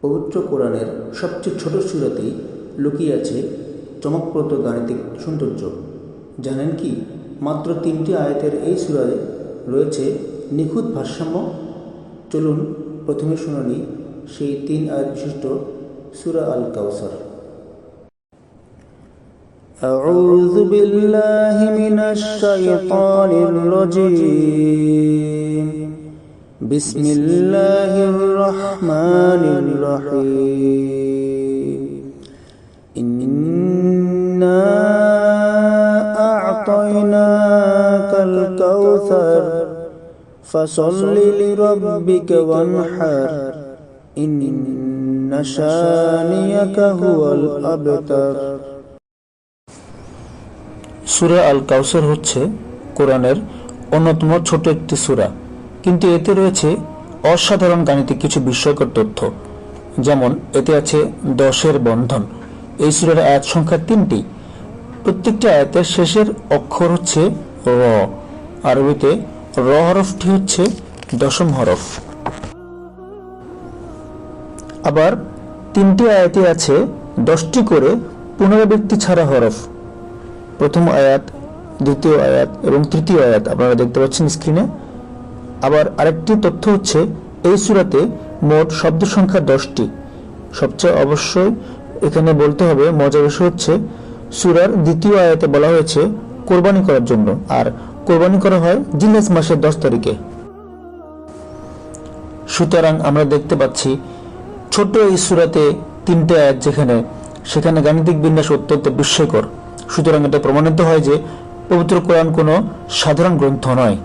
পবিত্র কোরআনের সবচেয়ে ছোট সূরাতেই লুকিয়ে আছে চমকপ্রদ গাণিতিক সৌন্দর্য। জানেন কি, মাত্র 3টি আয়াতের এই সূরায় রয়েছে নিখুঁত ভারসাম্য। চলুন প্রথমে শুনে নিই সেই 3 আয়াত বিশিষ্ট সূরা আল কাউসার। أعوذ بالله من الشيطان الرجيم بسم الله الرحمن الرحيم إنا أعطيناك الكوثر فصل لربك وانحر إن شانئك هو الأبتر। সূরা আল কাউসার হচ্ছে কোরআনের অন্যতম ছোট একটি সূরা, কিন্তু এতে রয়েছে অসাধারণ গাণিতিক কিছু বিস্ময়কর তথ্য। যেমন এতে আছে 10-এর বন্ধন। এই সূরার আয়াত সংখ্যা 3টি। প্রত্যেকটি আয়াতের শেষের অক্ষর হচ্ছে র। আরবিতে র হরফটি হচ্ছে 10ম হরফ। আবার 3টি আয়াতে আছে 10টি করে পুনরাবৃত্তি ছাড়া হরফ। প্রথম আয়াত, দ্বিতীয় আয়াত এবং তৃতীয় আয়াত আপনারা দেখতে পাচ্ছেন স্ক্রিনে। আবার আরেকটি তথ্য হচ্ছে এই সূরাতে মোট শব্দ সংখ্যা 10টি। সবচেয়ে অবশ্যই এখানে বলতে হবে, মজার বিষয় হচ্ছে সূরার দ্বিতীয় আয়াতে বলা হয়েছে কোরবানি করার জন্য, আর কোরবানি করা হয় জিলহজ মাসের 10 তারিখে। সুতরাং আমরা দেখতে পাচ্ছি ছোট এই সূরাতে 3টে আয়াত সেখানে গাণিতিক বিন্যাস অত্যন্ত বিস্ময়কর। সুতরাং এটা প্রমাণিত হয় যে পবিত্র কোরআন কোনো সাধারণ গ্রন্থ নয়।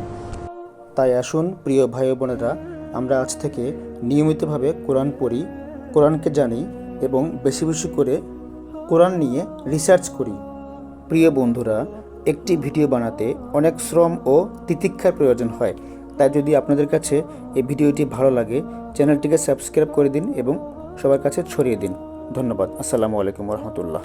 তাই আসুন প্রিয় ভাই বোনেরা, আমরা আজ থেকে নিয়মিতভাবে কোরআন পড়ি, কোরআনকে জানি এবং বেশি বেশি করে কোরআন নিয়ে রিসার্চ করি। প্রিয় বন্ধুরা, একটি ভিডিও বানাতে অনেক শ্রম ও তিতিক্ষার প্রয়োজন হয়। তাই যদি আপনাদের কাছে এই ভিডিওটি ভালো লাগে, চ্যানেলটিকে সাবস্ক্রাইব করে দিন এবং সবার কাছে ছড়িয়ে দিন। ধন্যবাদ। আসসালামু আলাইকুম রহমতুল্লাহ।